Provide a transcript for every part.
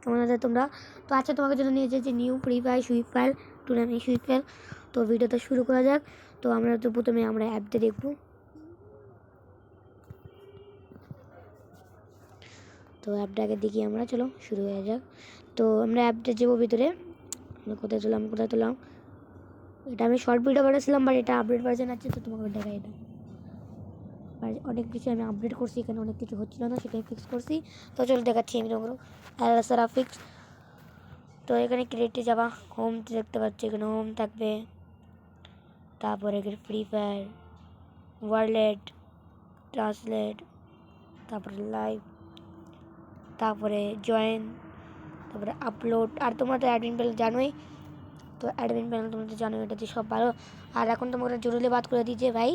কেমন আছে তোমরা? তো আচ্ছা, তোমাকে জন্য নিয়ে এসেছি new free fire sweep file tournament sweep file. তো ভিডিওটা শুরু করা যাক। তো আমরা তো প্রথমে আমরা অ্যাপটা দেখব। তো অ্যাপটাকে দেখি আমরা, চলো শুরু হয়ে যাক। তো আমরা অ্যাপটা যাবো ভিতরে। আমরা কোথায় তোলাম এটা আমি শর্ট ভিডিও বানাচ্ছিলাম, বাট এটা আপডেট ভার্জন আছে, তো তোমাকে দেখাই এটা অনেক কিছু আমি আপডেট করছি, এখানে অনেক কিছু হচ্ছিল না, সেটাই ফিক্স করছি। তো চলো দেখাচ্ছি আমি তোমাকে সারা ফিক্স। তো এখানে ক্রিয়েটে যাবা, হোম দেখতে পাচ্ছি, এখানে হোম থাকবে, তারপরে এখানে ফ্রি ফায়ার ওয়ারলেট ট্রান্সলেট, তারপরে লাইভ, তারপরে জয়েন, তারপরে আপলোড। আর তোমরা তো অ্যাডমিন প্যানেল জানোই, তো অ্যাডমিন প্যানেল তোমরা তো জানোই এটাতে সব ভালো। আর এখন তোমরা জরুরি বাদ করে দিয়েছে ভাই,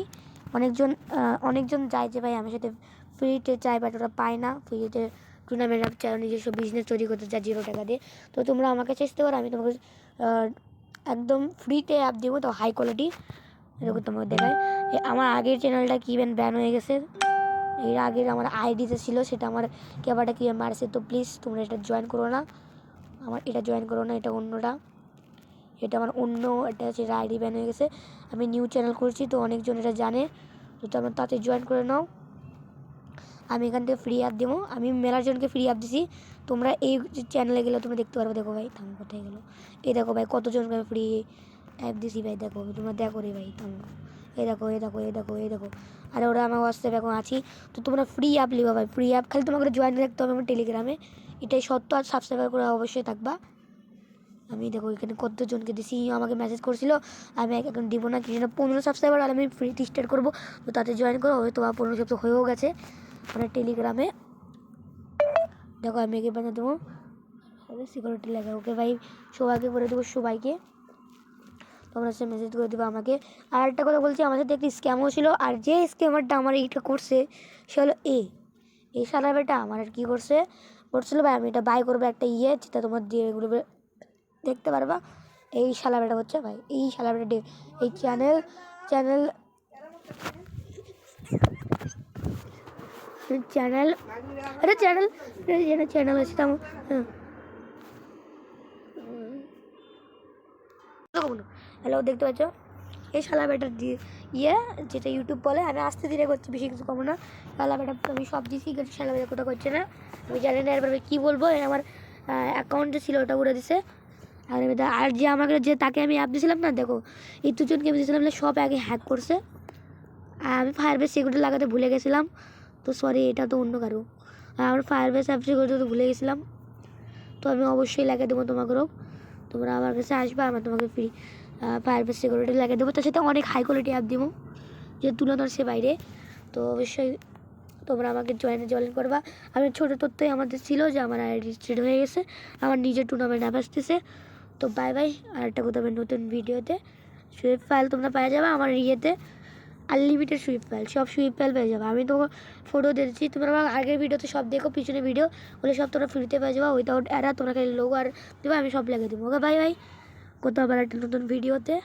অনেকজন যায় যে ভাই আমার সাথে ফ্রিতে চায়, বাট ওরা পায় না ফ্রিতে টুর্নামেন্ট অ্যাপ চায়, নিজস্ব বিজনেস তৈরি করতে চায় 0 টাকা দিয়ে। তো তোমরা আমাকে চেষ্টা করো, আমি তোমাকে একদম ফ্রিতে অ্যাপ দেবো, তো হাই কোয়ালিটি। এরকম তোমাকে দেখায়। আমার আগের চ্যানেলটা কি ব্যান হয়ে গেছে, এর আগের আমার আইডিতে ছিল, সেটা আমার ক্যাবাটা কি মারছে। তো প্লিজ তোমরা এটা জয়েন করো না, এটা জয়েন করো না, এটা অন্যটা, এটা আমার অন্য, এটা হচ্ছে আইডি ব্যান হয়ে গেছে। আমি নিউ চ্যানেল করছি, তো অনেকজন এটা জানে, তো তোমরা তাতে জয়েন করে নাও। আমি এখান থেকে ফ্রি অ্যাপ দেবো, আমি মেলার জনকে ফ্রি অ্যাপ দিছি। তোমরা এই চ্যানেলে গেলে তোমরা দেখতে পারবে। দেখো ভাই, থামো, কোথায় গেলো? এই দেখো ভাই, কতজনকে আমি ফ্রি অ্যাপ দিছি ভাই, দেখো তোমরা দেখো রে ভাই, থামো, এই দেখো। আর ওরা আমার হোয়াটসঅ্যাপে এখন আছি। তো তোমরা ফ্রি অ্যাপ লিবা ভাই, ফ্রি অ্যাপ, খালি তোমাকে জয়েন রাখতে হবে আমার টেলিগ্রামে, এটাই সত্য। আর সাবস্ক্রাইবার করে অবশ্যই থাকবা। আমি দেখো এখানে কতজনকে দিছি, আমাকে মেসেজ করছিল, আমি এখন দিব না, কিছু না, 15 সাবস্ক্রাইবার, আর আমি ফ্রি স্টার্ট করবো, তো তাতে জয়েন করো। হয়তো 15 সপ্তাহ হয়েও গেছে মানে টেলিগ্রামে। দেখো আমি একে বানিয়ে দেবো সিকিউরিটি লাগে, ওকে ভাই, সবাইকে করে দেবো, সবাইকে তোমরা সে মেসেজ করে দেবো আমাকে। আর একটা কথা বলছি, আমার সাথে একটি স্ক্যামও ছিল, আর যে স্ক্যামারটা আমার এইটা করছে সে হলো এই সালাবেটা আমার আর কী করছিল ভাই, আমি এটা বাই করবো একটা যেটা তোমার দিয়ে এগুলো দেখতে পারবা। এই শালাবেটা হচ্ছে ভাই, এই শালাবেটা এই চ্যানেল আরে চ্যানেল হচ্ছে তেমন। হ্যালো, দেখতে পাচ্ছ এই শালাবেটার যেটা ইউটিউব বলে, আমি আস্তে ধীরে করছি, বেশি কিছু কমো না। শালাবেটা আমি সব দিচ্ছি, কিন্তু শালাবেটা কোথাও করছে না, আমি জানি না এরপরে কী বলবো। আমার অ্যাকাউন্টে ছিল, ওটা উড়ে দিছে। আর যে তাকে আমি অ্যাপ দিয়েছিলাম না, দেখো এই দুজনকে আমি দিয়েছিলাম, সব আগে হ্যাক করছে। আর আমি ফায়ারবেস সিকিউরিটি লাগাতে ভুলে গেছিলাম, তো সরি, এটা তো অন্য কারো। আমার ফায়ারবেস অ্যাপ সিকিউরিটি তো ভুলে গেছিলাম, তো আমি অবশ্যই লাগিয়ে দেবো তোমাকেও। তোমরা আমার কাছে আসবে, আমার তোমাকে ফ্রি ফায়ারবেস সিকিউরিটি লাগিয়ে দেবো, তার সাথে অনেক হাই কোয়ালিটি অ্যাপ দেবো, যে তুলনার সে বাইরে। তো অবশ্যই তোমরা আমাকে জয়েন করবা। আমি ছোটো তথ্যই আমাদের ছিল যে আমার আইডি স্ট্রেট হয়ে গেছে, আমার নিজের টুর্নামেন্ট অ্যাপ আসতেছে। তো বাই বাই, আর একটা কথা হবে নতুন ভিডিওতে। সুইপ ফাইল তোমরা পেয়ে যাবে আমার আনলিমিটেড সুইপ ফাইল, সব সুইপ ফাইল পেয়ে যাবে। আমি তোমাকে ফটো দিচ্ছি, তোমরা আমার আগের ভিডিওতে সব দেখো, পিছনে ভিডিও বলে সব তোমরা ফ্রিতে পেয়ে যাবো, উইদাউট অ্যাড। তোমরা খালি লোগো আর দেবো, আমি সব লাগিয়ে দেবো। ওকে বাই বাই, কোথাও আবার একটা নতুন ভিডিওতে।